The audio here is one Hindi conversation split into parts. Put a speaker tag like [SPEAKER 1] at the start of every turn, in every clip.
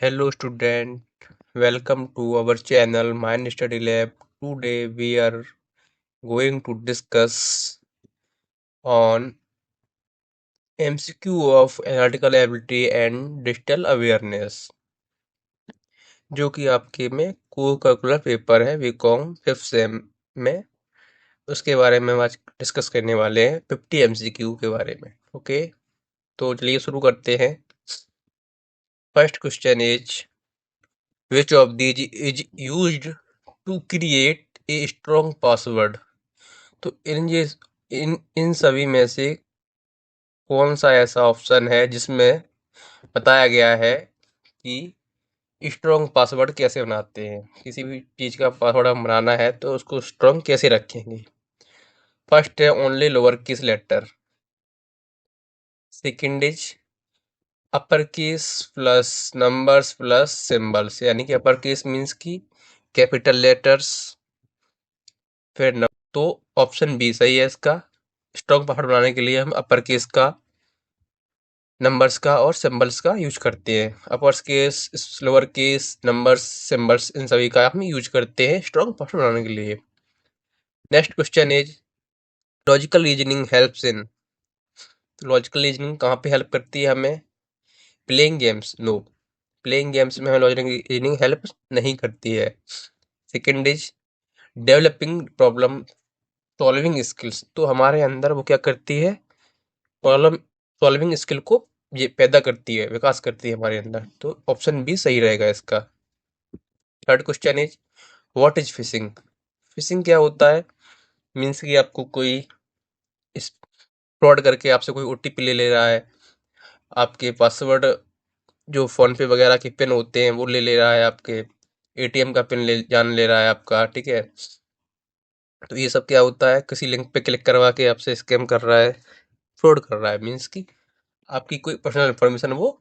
[SPEAKER 1] Hello student, welcome to our channel Mind Study Lab. Today we are going to discuss on MCQ of analytical ability and digital awareness, जो कि आपके में को करिकुलर पेपर है बीकॉम 5th सेम में। उसके बारे में हम आज डिस्कस करने वाले हैं 50 MCQ के बारे में। ओके, तो चलिए शुरू करते हैं। First question is which of these is used to create a strong password। तो इन सभी में से कौन सा ऐसा ऑप्शन है जिसमें बताया गया है कि स्ट्रॉन्ग पासवर्ड कैसे बनाते हैं। किसी भी चीज का पासवर्ड हम बनाना है तो उसको स्ट्रॉन्ग कैसे रखेंगे। फर्स्ट है only lower case letter, second is upper case plus numbers plus symbols, यानी कि upper case means key capital letters. फिर तो ऑप्शन बी सही है इसका। स्ट्रॉन्ग पासवर्ड बनाने के लिए हम अपर केस का, नंबर्स का और सिंबल्स का यूज करते हैं। Upper case, lower case, numbers, symbols, इन सभी का हम यूज करते हैं स्ट्रॉन्ग पासवर्ड बनाने के लिए। Next question is logical reasoning helps in. तो लॉजिकल रीजनिंग कहाँ पे हेल्प करती है हमें? Playing games, no, playing games में हमें लॉजिकल रीजनिंग हेल्प नहीं करती है। Second is developing problem solving skills. तो हमारे अंदर वो क्या करती है? प्रॉब्लम सॉल्विंग स्किल को ये पैदा करती है, विकास करती है हमारे अंदर। तो ऑप्शन बी सही रहेगा इसका। Third question is what is fishing. Fishing क्या होता है? मीन्स कि आपको कोई इस फ्रॉड करके आपसे कोई ओटीपी ले ले रहा है, आपके पासवर्ड जो फोन पे वगैरह के पिन होते हैं वो ले ले रहा है, आपके एटीएम का पिन ले जान ले रहा है आपका, ठीक है। तो ये सब क्या होता है? किसी लिंक पे क्लिक करवा के आपसे स्कैम कर रहा है, फ्रॉड कर रहा है। मीन्स कि आपकी कोई पर्सनल इन्फॉर्मेशन वो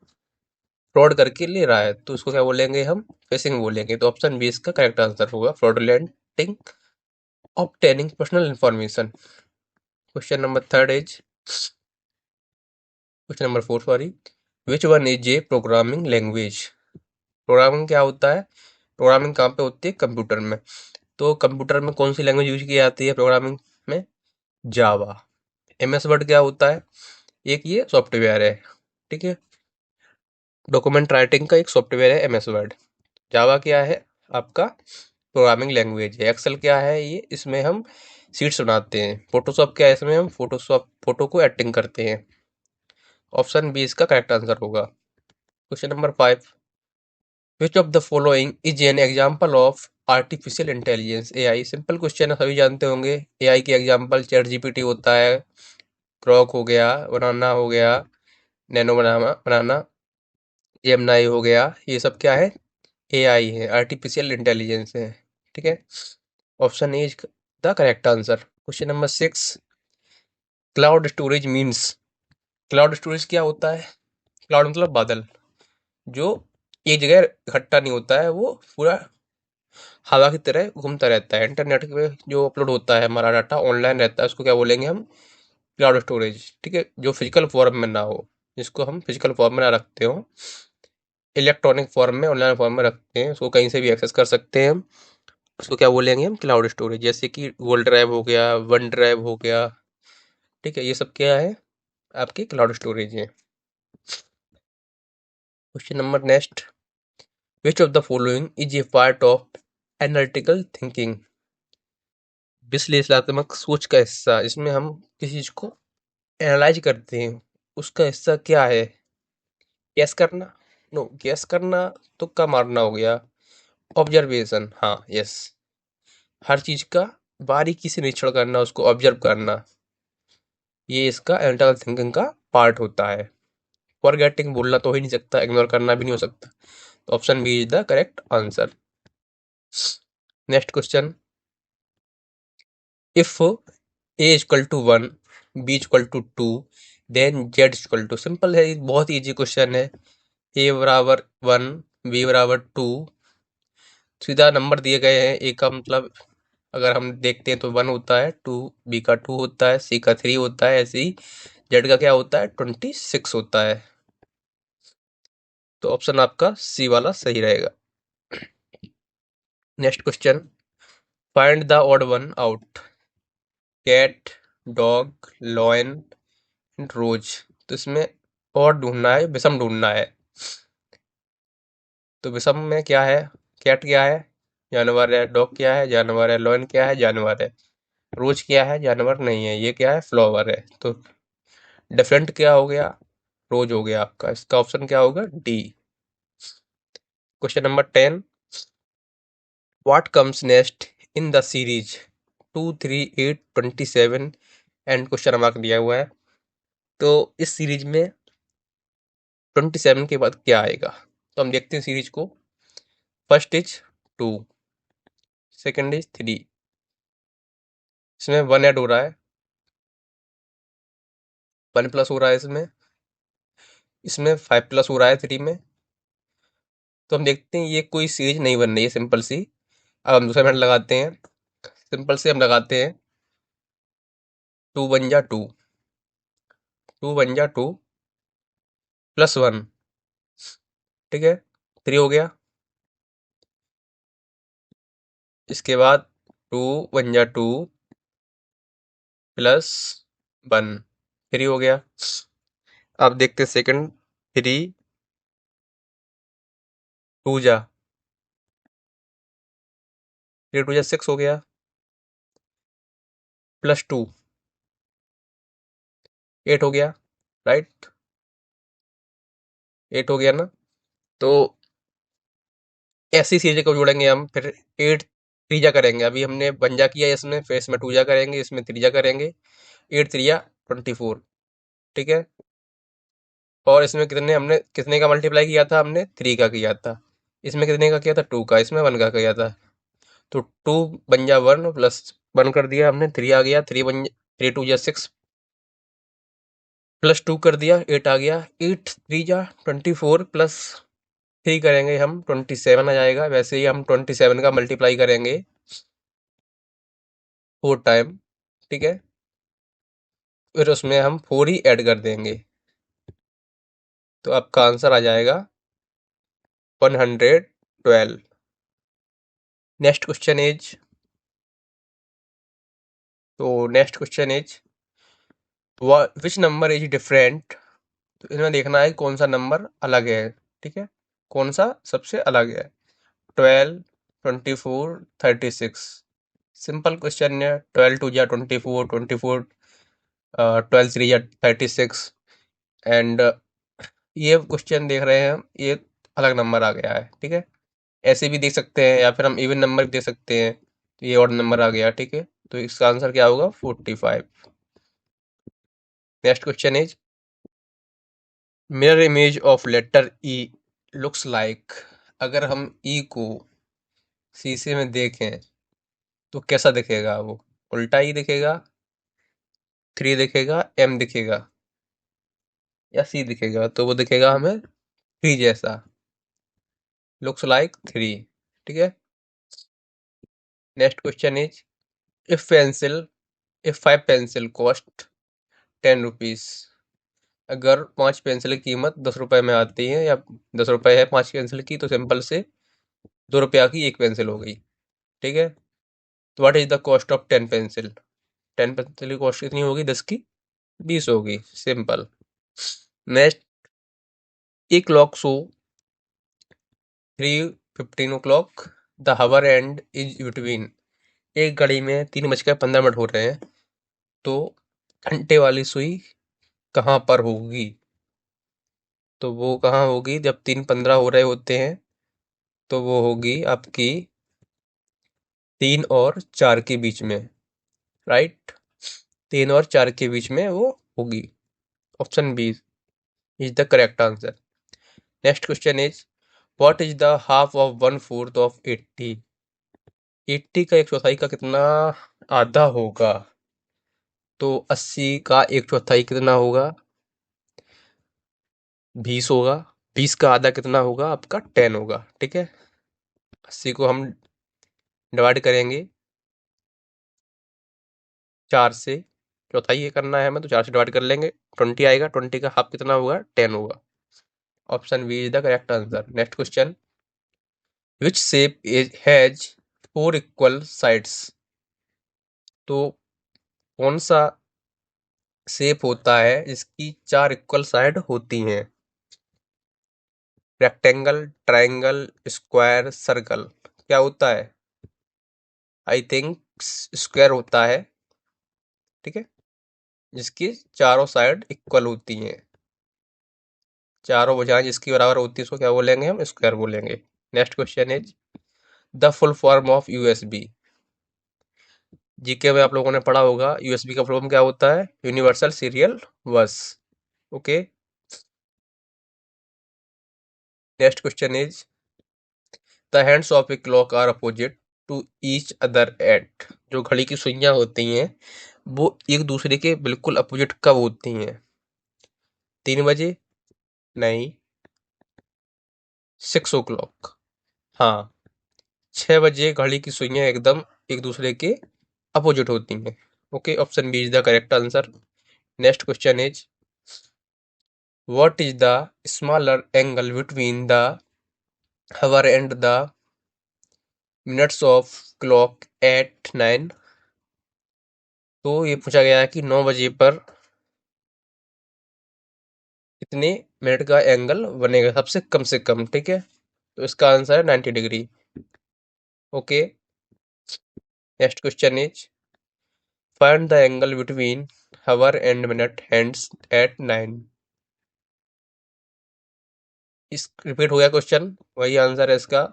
[SPEAKER 1] फ्रॉड करके ले रहा है, तो उसको क्या बोलेंगे? हम फिशिंग बोलेंगे। तो ऑप्शन बी इसका करेक्ट आंसर होगा, fraudulently obtaining personal information. Question number third is question number four, sorry, which one is a programming language. Programming क्या होता है? प्रोग्रामिंग कहाँ पे होती है? कंप्यूटर में। तो कंप्यूटर में कौन सी लैंग्वेज यूज की जाती है प्रोग्रामिंग में? जावा। एमएस वर्ड क्या होता है? एक ये सॉफ्टवेयर है, ठीक है, डॉक्यूमेंट राइटिंग का एक सॉफ्टवेयर है एमएस वर्ड। जावा क्या है? आपका प्रोग्रामिंग लैंग्वेज है। एक्सेल क्या है? ये इसमें हम शीट्स बनाते हैं। फोटोशॉप क्या है? इसमें हम फोटो को एडिटिंग करते हैं। ऑप्शन बी इसका करेक्ट आंसर होगा। Question number five, which of the following is an example of artificial intelligence, AI. Simple question है, सभी जानते होंगे। एआई के एग्जाम्पल चैट जीपीटी होता है, ग्रॉक हो गया, बनाना हो गया, नैनो बनाना बनाना, जेमिनाई हो गया। ये सब क्या है? एआई है, आर्टिफिशियल इंटेलिजेंस है, ठीक है। Option A is the correct answer. Question number six, cloud storage means. Cloud storage क्या होता है? क्लाउड मतलब बादल, जो एक जगह इकट्ठा नहीं होता है, वो पूरा हवा की तरह घूमता रहता है। इंटरनेट पे जो अपलोड होता है हमारा डाटा ऑनलाइन रहता है, उसको क्या बोलेंगे हम? क्लाउड स्टोरेज, ठीक है। जो फिजिकल फॉर्म में ना हो, जिसको हम फिजिकल फॉर्म में ना रखते हो, इलेक्ट्रॉनिक फॉर्म में, ऑनलाइन फॉर्म में रखते हैं, उसको कहीं से भी एक्सेस कर सकते हैं हम। उसको क्या बोलेंगे हम? Cloud storage. जैसे कि गूगल ड्राइव हो गया, वन ड्राइव हो गया, ठीक है। ये सब क्या है? आपकी क्लाउड स्टोरेज है। Question number next, which of the following is A part of analytical thinking. विश्लेषणात्मक सोच का हिस्सा। इसमें हम किसी चीज को एनालाइज करते हैं, उसका हिस्सा क्या है? गैस करना, नो, गैस करना तुक्का मारना हो गया। ऑब्जर्वेशन, हाँ, यस, हर चीज का बारीकी से निरीक्षण करना, उसको ऑब्जर्व करना, ये इसका एनालिटिकल थिंकिंग का पार्ट होता है। फॉरगेटिंग बोलना तो हो ही नहीं सकता, इग्नोर करना भी नहीं हो सकता। तो option B is the correct answer. Next question, if A equal to one, B equal to two, then Z equal to. Simple है, बहुत इजी क्वेश्चन है। ए बराबर वन, बी बराबर टू, सीधा नंबर दिए गए हैं। ए का मतलब अगर हम देखते हैं तो वन होता है, टू बी का टू होता है, सी का थ्री होता है, ऐसे ही जेड का क्या होता है? 26 होता है। तो ऑप्शन आपका सी वाला सही रहेगा। Next question, find the odd one out. Cat, dog, lion, rose. तो इसमें और ढूंढना है, विषम ढूंढना है। तो विषम में क्या है? कैट क्या है? जानवर है। डॉग क्या है? जानवर है। लॉयन क्या है? जानवर है। रोज क्या है? जानवर नहीं है। ये क्या है? फ्लावर है। तो डिफरेंट क्या हो गया? रोज हो गया आपका। इसका ऑप्शन क्या होगा? D. Question number 10, what comes next in the series 2, 3, 8, 27 and question mark दिया हुआ है। तो इस सीरीज में 27 के बाद क्या आएगा? तो हम देखते हैं सीरीज को। फर्स्ट इज 2, सेकंड इज 3, इसमें 1 ऐड हो रहा है, 1 प्लस हो रहा है इसमें, इसमें 5 प्लस हो रहा है 3 में। तो हम देखते हैं ये कोई सीरीज नहीं बन रही है, सिंपल सी। अब हम दूसरा मेथड लगाते हैं। सिंपल से हम लगाते हैं 2 बन जा 2, 2 बन जा 2 प्लस 1, ठीक है, 3 हो गया। इसके बाद 2 बन जा 2 प्लस 1, 3 हो गया। अब देखते हैं सेकंड, 3, 2 जा 3, 2 जा 6 हो गया, प्लस 2, 8 हो गया, राइट, 8 हो गया ना। तो ऐसी सीरीज को जोड़ेंगे हम, फिर 8 3 जा करेंगे। अभी हमने 1 जा किया इसमें, फिर इसमें 2 जा करेंगे, इसमें 3 जा करेंगे। 8 3 जा 24, ठीक है। और इसमें कितने हमने कितने का मल्टीप्लाई किया था? हमने 3 का किया था। इसमें कितने का किया था? 2 का। इसमें 1 का किया था। तो 2 बन जा 1 प्लस 1 कर दिया हमने, 3 आ गया, 3 2 जा 6 प्लस 2 कर दिया, 8 आ गया। 8 3 जा 24 प्लस 3 करेंगे हम, 27 आ जाएगा। वैसे ही हम 27 का मल्टीप्लाई करेंगे 4 टाइम, ठीक है। फिर उसमें हम 4 ही ऐड कर देंगे, तो आपका आंसर आ जाएगा 112। नेक्स्ट क्वेश्चन इज, तो next question is which number is different. तो इसमें देखना है कौन सा नंबर अलग है, ठीक है, कौन सा सबसे अलग है। 12, 24, 36। सिंपल क्वेश्चन है। 12 2 जा 24, 24 12 3 जा 36 एंड ये क्वेश्चन देख रहे हैं हम, ये अलग नंबर आ गया है, ठीक है। ऐसे भी देख सकते हैं, या फिर हम इवन नंबर भी देख सकते हैं। तो ये और नंबर आ गया, ठीक है। तो इसका आंसर क्या होगा? 45। Next question is, mirror image of letter E looks like. अगर हम ई को शीशे में देखें तो कैसा दिखेगा? वो उल्टा ही दिखेगा, 3 दिखेगा, एम दिखेगा, या सी दिखेगा? तो वो दिखेगा हमें 3 जैसा, लुक्स लाइक 3, ठीक है। Next question is, if pencil if 5 pencil cost 10 rupees. अगर 5 पेंसिल की कीमत 10 रुपए में आती है, या 10 रुपए है 5 पेंसिल की, तो सिंपल से 2 रुपया की एक पेंसिल हो गई, ठीक है। तो what is the cost of 10 pencil? 10 pencil की कॉस्ट कितनी होगी? 10 की 20 होगी, simple. Next, a clock show 3:15 the hour and is between. एक घड़ी में 3:15 हो रहे हैं, तो घंटे वाली सुई कहाँ पर होगी? तो वो कहाँ होगी? जब 3:15 हो रहे होते हैं, तो वो होगी आपकी 3 और 4 के बीच में, राइट। 3 और 4 के बीच में वो होगी। Option B is the correct answer. Next question is, what is the half of 1/4 of 80। 80 का 1/4 का कितना आधा होगा? तो 80 का 1/4 कितना होगा? 20 होगा। 20 का आधा कितना होगा? आपका 10 होगा, ठीक है। 80 को हम डिवाइड करेंगे 4 से, चौथाई ये करना है हमें, तो 4 से डिवाइड कर लेंगे, 20 आएगा। 20 का हाफ कितना होगा? 10 होगा। Option B is the correct answer. Next question, which shape has 4 equal sides? तो कौन सा शेप होता है जिसकी 4 इक्वल साइड होती हैं? रेक्टेंगल, ट्राइंगल, स्क्वायर, सर्कल, क्या होता है? आई थिंक स्क्वायर होता है, ठीक है, जिसकी चारों साइड इक्वल होती हैं। चारों भुजाएं जिसकी बराबर होती है उसको क्या बोलेंगे? हम स्क्वायर बोलेंगे। Next question is the full form of USB. GK में आप लोगों ने पढ़ा होगा यूएसबी का फुल फॉर्म क्या होता है? Universal serial bus. Okay, next question is the hands of a clock are opposite to each other at. जो घड़ी की सुइयां होती हैं वो एक दूसरे के बिल्कुल अपोजिट कब होती हैं? 3 बजे? नहीं। 6 o'clock? हाँ, 6 बजे घड़ी की सुइयां एकदम एक दूसरे के अपोजिट होती हैं। Okay, option B is the correct answer. Next question is what is the smaller angle between the hour and the minutes of clock at 9? तो ये पूछा गया है कि 9 बजे पर कितने मिनट का एंगल बनेगा सबसे कम से कम, ठीक है? तो इसका आंसर है 90 degree. Okay, next question is find the angle between hour and minute hands at 9। इस रिपीट हो गया क्वेश्चन, वही आंसर है इसका,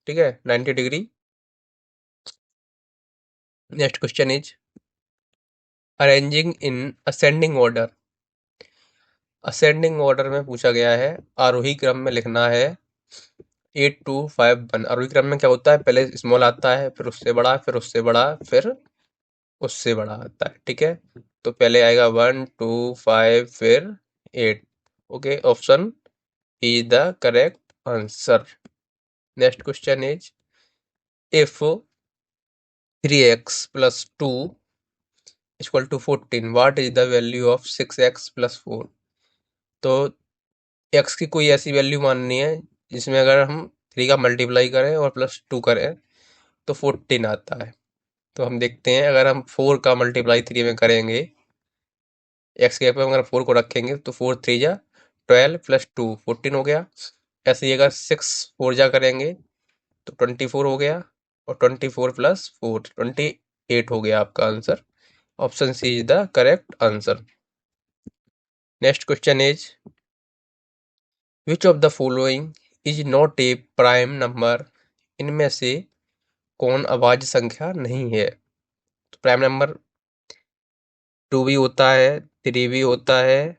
[SPEAKER 1] ठीक है, 90 degree. Next question is arranging in ascending order. Ascending order में पूछा गया है आरोही क्रम में लिखना है 8 2 5 1। आरोही क्रम में क्या होता है? पहले स्मॉल आता है, फिर उससे बड़ा, फिर उससे बड़ा, फिर उससे बड़ा आता है, ठीक है? तो पहले आएगा 1 2 5 फिर 8। Okay, option is the correct answer. Next question is if 3x + 2 = 14 what is the value of 6x + 4? तो x की कोई ऐसी वैल्यू माननी है जिसमें अगर हम 3 का मल्टीप्लाई करें और +2 करें तो 14 आता है। तो हम देखते हैं, अगर हम 4 का मल्टीप्लाई 3 में करेंगे, एक्स के पे अगर 4 को रखेंगे तो 4 3 जा 12 + 2 14 हो गया। ऐसे ही अगर 6 4 जा करेंगे तो 24 हो गया, और 24 + 4 28 हो गया आपका answer. Option C is the correct answer. Next question is which of the following is not a prime number? इनमें से कौन अभाज्य संख्या नहीं है? तो प्राइम नंबर 2 भी होता है, 3 भी होता है,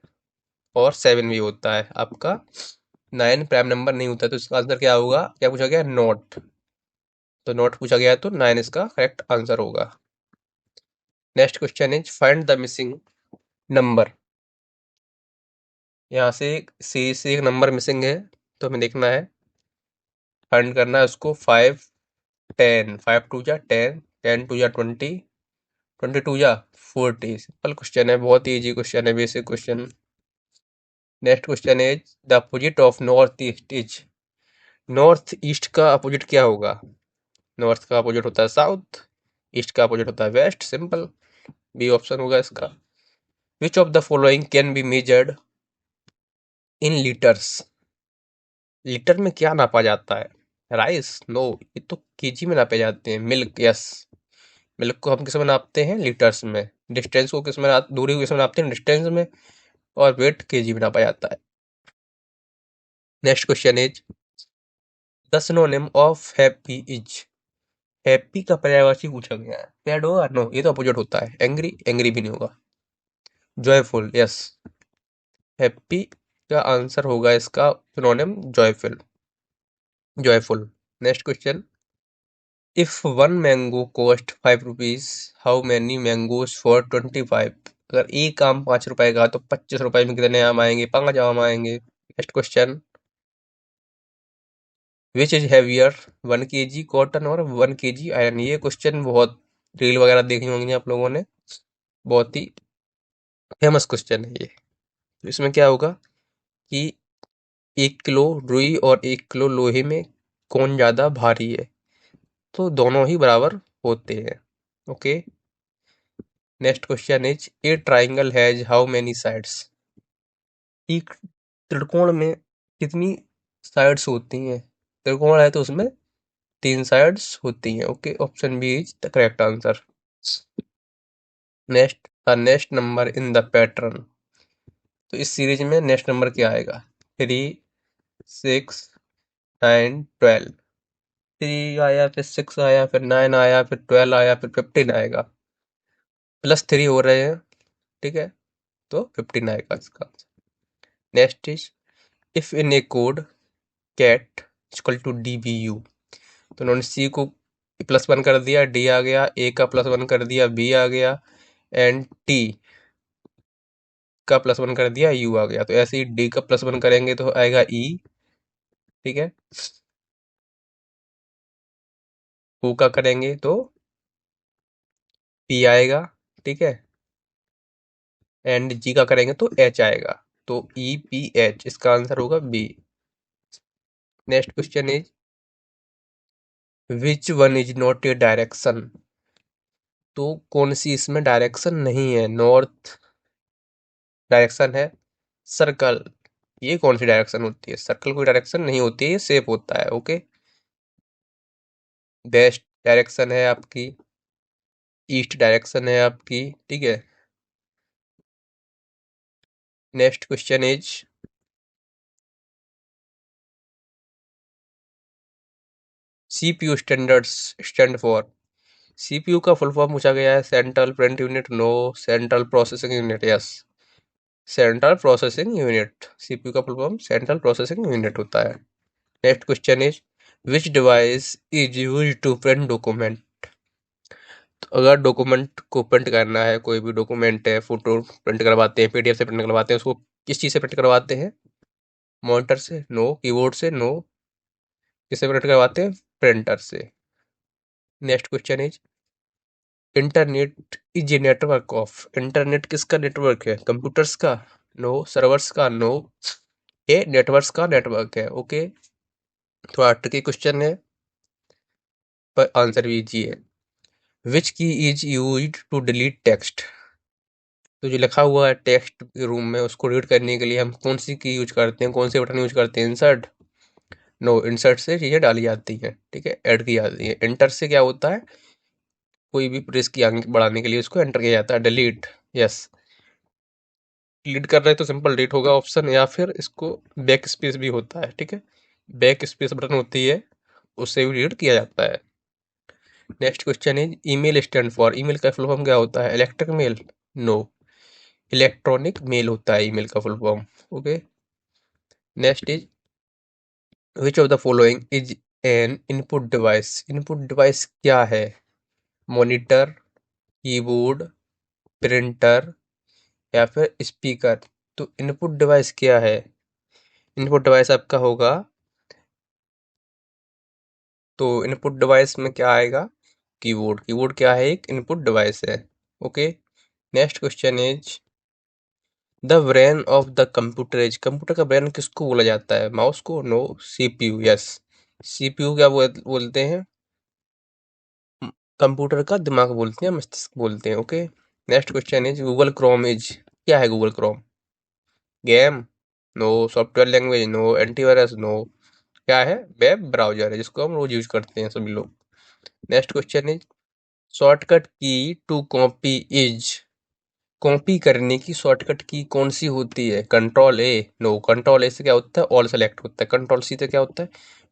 [SPEAKER 1] और 7 भी होता है। आपका 9 प्राइम नंबर नहीं होता, तो इसका आंसर क्या होगा? क्या पूछा गया? नॉट। तो नॉट पूछा गया तो 9 इसका करेक्ट आंसर होगा। Next question is find the missing number. यहाँ से सी से एक नंबर मिसिंग है, तो हमें देखना है, फाइंड करना है उसको। 5 10 5 2 जा 10 10 2 जा 20 22 जा 40। सिंपल क्वेश्चन है, बहुत ही इजी क्वेश्चन है, basic question. Next question is the opposite of north east is. North east का अपोजिट क्या होगा? नॉर्थ का अपोजिट होता है साउथ, ईस्ट का अपोजिट होता है वेस्ट। सिंपल, बी ऑप्शन होगा इसका। विच of the following can be measured in litres? Litre में क्या नापा जाता है? राइस? नो, ये तो केजी में नापे जाते हैं। मिल्क? यस, मिल्क को हम किस में नापते हैं? लीटर्स में। डिस्टेंस को किस में दूरी को किस में नापते हैं? डिस्टेंस में। और वेट केजी में नापा जाता है। Next question is the synonym of happy is. Happy का पर्यायवाची पूछा गया है, सैड होगा? नो, ये तो अपोजिट होता है। एंग्री? एंग्री भी नहीं होगा। जॉयफुल? यस, हैप्पी का आंसर होगा इसका synonym joyful. Joyful. Next question if 1 mango cost 5 rupees how many mangoes for 25? अगर एक आम 5 रुपए का तो 25 रुपए में कितने आम आएंगे? 5 आम आएंगे। Next question which is heavier 1 kg cotton और 1 kg आयरन? ये क्वेश्चन बहुत रील वगैरह देखी होंगी आप लोगों ने, बहुत ही फेमस क्वेश्चन है ये। तो इसमें क्या होगा कि 1 किलो रुई और 1 किलो लोहे में कौन ज़्यादा भारी है? तो दोनों ही बराबर होते हैं। Okay. Next question is a triangle has how many sides? एक त्रिकोण में कितनी साइड्स होती हैं? त्रिकोण है तो उसमें 3 साइड्स होती हैं। Okay, option B is the correct answer. Next, the next number in the pattern. तो इस सीरीज में नेक्स्ट नंबर क्या आएगा? 3, 6, 9, 12। 3 आया, फिर 6 आया, फिर 9 आया, फिर 12 आया, फिर 15 आएगा। +3 हो रहे हैं, ठीक है, तो 15 आएगा इसका। Next is if in a code cat equal to DBU, तो उन्होंने C को +1 कर दिया, D आ गया, A का +1 कर दिया, B आ गया, एंड T का +1 कर दिया, U आ गया। तो ऐसे ही D का +1 करेंगे तो आएगा E, ठीक है, O का करेंगे तो P आएगा, ठीक है, एंड G का करेंगे तो H आएगा। तो EPH इसका आंसर होगा B। Next question is which one is not A direction? तो कौन सी इसमें डायरेक्शन नहीं है? नॉर्थ डायरेक्शन है, सर्कल, ये कौन सी डायरेक्शन होती है? सर्कल कोई डायरेक्शन नहीं होती है, ये शेप होता है। ओके। वेस्ट डायरेक्शन है आपकी, ईस्ट डायरेक्शन है आपकी, ठीक है। Next question is CPU standards stand for? CPU का फुल फॉर्म पूछा गया है, central print unit, no. Central processing unit, yes. Central processing unit, CPU का full form central processing unit होता है। Next question is which device is use to print document? तो अगर डॉक्यूमेंट को प्रिंट करना है, कोई भी डॉक्यूमेंट है, फोटो प्रिंट करवाते हैं, PDF से प्रिंट करवाते हैं, उसको किस चीज़ से प्रिंट करवाते हैं? मॉनिटर से, नो। कीबोर्ड से, नो। किससे प्रिंट करवाते हैं? प्रिंटर से। Next question is internet is a network of? Internet किसका नेटवर्क है? कंप्यूटर्स का, नो। सर्वर्स का, नो। ये नेटवर्क्स का नेटवर्क है। ओके, थोड़ा ट्रिकी क्वेश्चन है पर आंसर भी इजी है। Which key is used to delete text? तो जो लिखा हुआ है टेक्स्ट रूम में, उसको रीड करने के लिए हम कौन सी की यूज करते हैं, कौन से बटन यूज करते हैं? Insert, no. इंसर्ट से चीज़ें डाली जाती हैं, ठीक है, ऐड की जाती है। एंटर से क्या होता है? कोई भी प्रेस की आगे बढ़ाने के लिए उसको एंटर किया जाता है। Delete, yes. डिलीट कर रहे हैं तो सिंपल डिलीट होगा ऑप्शन, या फिर इसको बैक स्पेस भी होता है, ठीक है, बैक स्पेस बटन होती है, उससे भी डिलीट किया जाता है। Next question is email stand for? Email का फुल फॉर्म क्या होता है? Electric mail, no. Electronic mail होता है ईमेल का full form. Okay. Next is which of the following is an input device? Input device क्या है? मॉनिटर, कीबोर्ड, प्रिंटर, या फिर स्पीकर? तो इनपुट डिवाइस क्या है? इनपुट डिवाइस आपका होगा, तो इनपुट डिवाइस में क्या आएगा? कीबोर्ड। कीबोर्ड क्या है? एक इनपुट डिवाइस है। Okay. Next question is the brain of the computer is? Computer का ब्रेन किसको बोला जाता है? माउस को, नो। CPU, yes. CPU क्या बोलते हैं? कंप्यूटर का दिमाग बोलते हैं, मस्तिष्क बोलते हैं। Okay. Next question is Google Chrome is? क्या है Google Chrome? Game, no. Software language, no. Antivirus, no. क्या है? वेब ब्राउजर है, जिसको हम रोज यूज करते हैं सभी लोग। Next question is shortcut key to copy is? Copy करने की शॉर्टकट की कौन सी होती है? Control A, no. Control A से क्या होता है? ऑल सेलेक्ट होता है। कंट्रोल C से क्या होता है?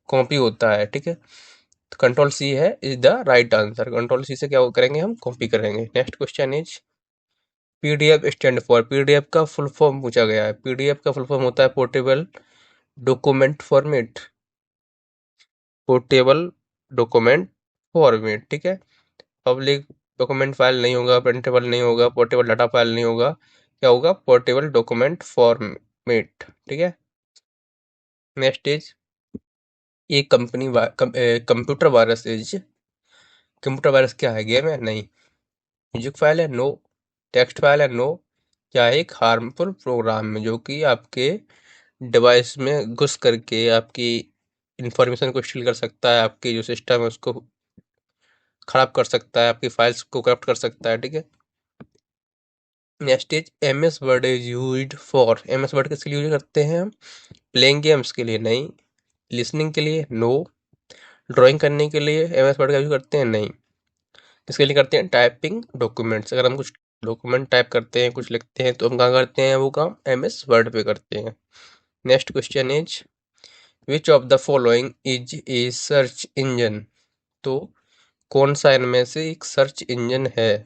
[SPEAKER 1] कॉपी होता है, ठीक है, तो कंट्रोल C है is the right answer. Control C से क्या करेंगे? हम कॉपी करेंगे। Next question is PDF stand for? PDF का फुल फॉर्म पूछा गया है। PDF का फुल फॉर्म होता है portable document format. Portable document format, ठीक है। पब्लिक डॉक्यूमेंट फाइल नहीं होगा, प्रिंटेबल नहीं होगा, पोर्टेबल डाटा फाइल नहीं होगा, क्या होगा? पोर्टेबल डॉक्यूमेंट फॉर्मेट, ठीक है। नेक्स्ट इज ये computer virus is? Computer virus क्या है? गेम है? नहीं। म्यूजिक फाइल है? नो। टेक्स्ट फाइल है? नो। क्या है? एक हार्मफुल प्रोग्राम है जो कि आपके डिवाइस में घुस करके आपकी इंफॉर्मेशन को स्टील कर सकता है, आपके जो सिस्टम है उसको खराब कर सकता है, आपकी फाइल्स को करप्ट कर सकता है, ठीक है। Next is MS word is used for. MS word किसके लिए यूज करते हैं हम? प्लेइंग गेम्स के लिए नहीं, लिसनिंग के लिए नो, ड्राइंग करने के लिए MS वर्ड का यूज करते हैं नहीं, किसके लिए करते हैं? Typing documents. अगर हम कुछ डॉक्यूमेंट टाइप करते हैं, कुछ लिखते हैं, तो हम कहाँ करते हैं वो काम? MS वर्ड पे करते हैं। Next question is which of the following is a search engine. तो कौन सा इनमें से एक सर्च इंजन है?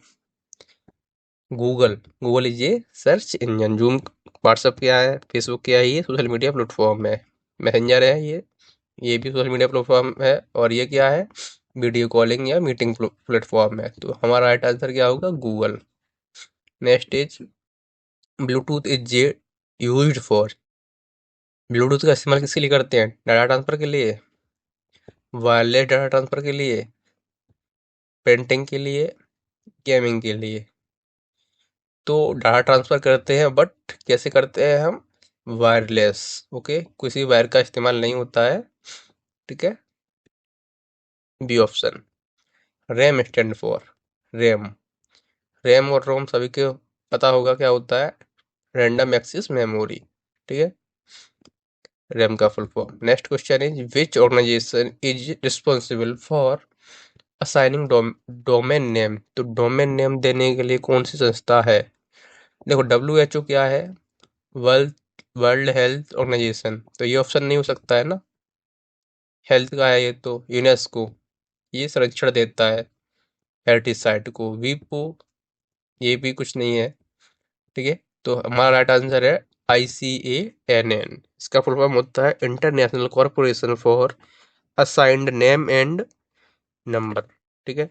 [SPEAKER 1] Google. Google is a search engine. Zoom, WhatsApp क्या है, फेसबुक क्या है? ये सोशल मीडिया प्लेटफॉर्म है। मैसेंजर है ये भी सोशल मीडिया प्लेटफॉर्म है। और ये क्या है? वीडियो कॉलिंग या मीटिंग प्लेटफॉर्म है। तो हमारा राइट आंसर क्या होगा? Google. Next is Bluetooth is J used for. Bluetooth का इस्तेमाल किसके लिए करते हैं? डाटा ट्रांसफर के लिए, वायरलेस डाटा ट्रांसफर के लिए, पेंटिंग के लिए, गेमिंग के लिए। तो डाटा ट्रांसफर करते हैं, बट कैसे करते हैं हम? वायरलेस। ओके, किसी वायर का इस्तेमाल नहीं होता है, ठीक है। B option. RAM stand for RAM. RAM और रोम सभी को पता होगा क्या होता है? रैंडम एक्सेस मेमोरी, ठीक है। रैम का full form. Next question is which organization is responsible for assigning domain name. तो डोमेन नेम देने के लिए कौन सी संस्था है? देखो, WHO क्या है? World world health organization. तो ये ऑप्शन नहीं हो सकता है ना, हेल्थ का है ये तो। यूनेस्को, ये संरक्षण देता है हेरिटेज साइट को। वीपो, ये भी कुछ नहीं है, ठीक है। तो हमारा राइट आंसर है ICANN। इसका फुल फॉर्म होता है international corporation for assigned name and number, ठीक है।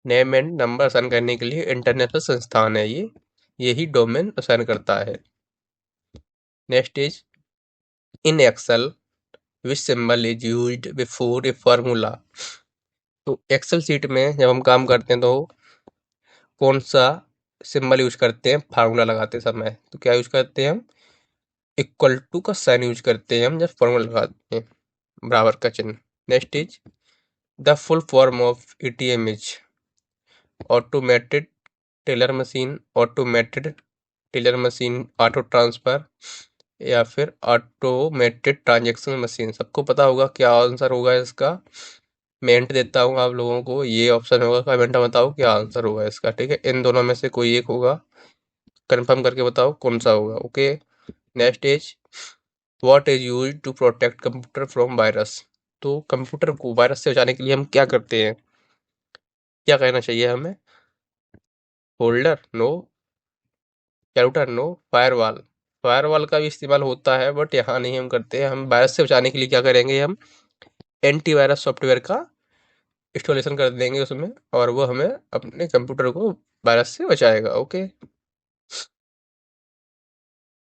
[SPEAKER 1] नेम एंड नंबर असाइन करने के लिए इंटरनेशनल संस्थान है ये, यही डोमेन असाइन करता है। Next is in Excel which symbol is used before a formula. तो एक्सेल सीट में जब हम काम करते हैं तो कौन सा सिंबल यूज करते हैं फार्मूला लगाते समय? तो क्या यूज करते हैं हम? इक्वल टू का साइन यूज करते हैं हम जब फार्मूला लगाते हैं, बराबर का चिन्ह। Next is the full form of ATM is automated teller machine, automated teller machine, auto transfer, या फिर ऑटोमेटेड ट्रांजैक्शन मशीन। सबको पता होगा क्या आंसर होगा इसका। मैं हिंट देता हूँ आप लोगों को, ये ऑप्शन होगा। कमेंट में बताओ क्या आंसर होगा इसका, ठीक है। इन दोनों में से कोई एक होगा, कंफर्म करके बताओ कौन सा होगा। Okay, next is what is used to protect computer from virus. तो कंप्यूटर को वायरस से बचाने के लिए हम क्या करते हैं? क्या कहना चाहिए हमें? Holder no, router no, firewall. Firewall का भी इस्तेमाल होता है, बट यहाँ नहीं हम करते हैं। हम वायरस से बचाने के लिए क्या करेंगे? हम एंटीवायरस सॉफ्टवेयर का इंस्टॉलेशन कर देंगे उसमें, और वो हमें अपने कंप्यूटर को वायरस से बचाएगा। ओके,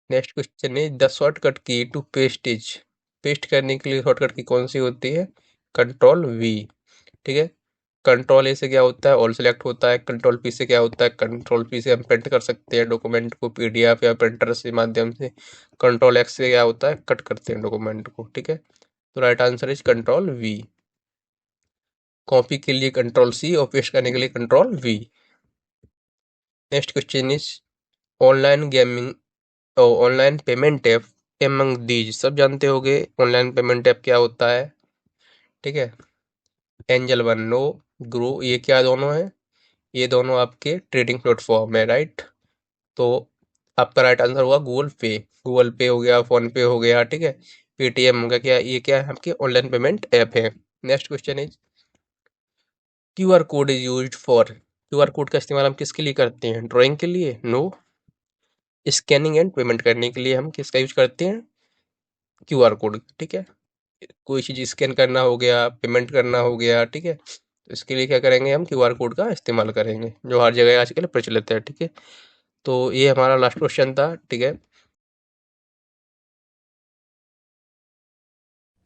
[SPEAKER 1] नेक्स्ट क्वेश्चन है the shortcut key to paste is. Paste करने के लिए शॉर्टकट की कौन सी होती है? Ctrl+V, ठीक है। Ctrl+A से क्या होता है? ऑल सेलेक्ट होता है। Ctrl+P से क्या होता है? Ctrl+P से हम प्रिंट कर सकते हैं डॉक्यूमेंट को, PDF या प्रिंटर से माध्यम से। Ctrl+X से क्या होता है? कट करते हैं डॉक्यूमेंट को, ठीक है। तो right answer is Ctrl+V। Copy के लिए Ctrl+C और पेस्ट करने के लिए Ctrl+V। Next question is online gaming और online payment app among these. सब जानते होंगे ऑनलाइन पेमेंट ऐप क्या होता है, ठीक है। एंजल वन, नो, ग्रो, ये क्या दोनों है? ये दोनों आपके ट्रेडिंग प्लेटफॉर्म है, राइट। तो आपका राइट आंसर होगा गूगल पे। गूगल पे हो गया, फोन पे हो गया, ठीक है। पेटीएम हो गया। क्या ये क्या है? आपके ऑनलाइन पेमेंट ऐप है। Next question is QR code is used for. QR code का इस्तेमाल हम किसके लिए करते हैं? ड्राइंग के लिए नो, स्कैनिंग एंड पेमेंट करने के लिए हम किसका यूज करते हैं? QR कोड, ठीक है। कोई चीज़ स्कैन करना हो गया, पेमेंट करना हो गया, ठीक है। तो इसके लिए क्या करेंगे? हम QR कोड का इस्तेमाल करेंगे, जो हर जगह आजकल प्रचलित है, ठीक है। तो ये हमारा लास्ट क्वेश्चन था, ठीक है।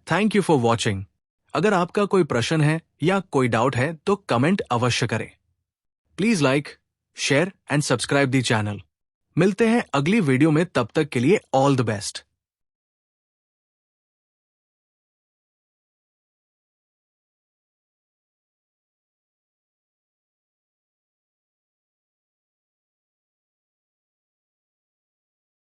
[SPEAKER 2] Thank you for watching. अगर आपका कोई प्रश्न है या कोई डाउट है तो कमेंट अवश्य करें। Please like, share and subscribe the channel. मिलते हैं अगली वीडियो में, तब तक के लिए ऑल द बेस्ट।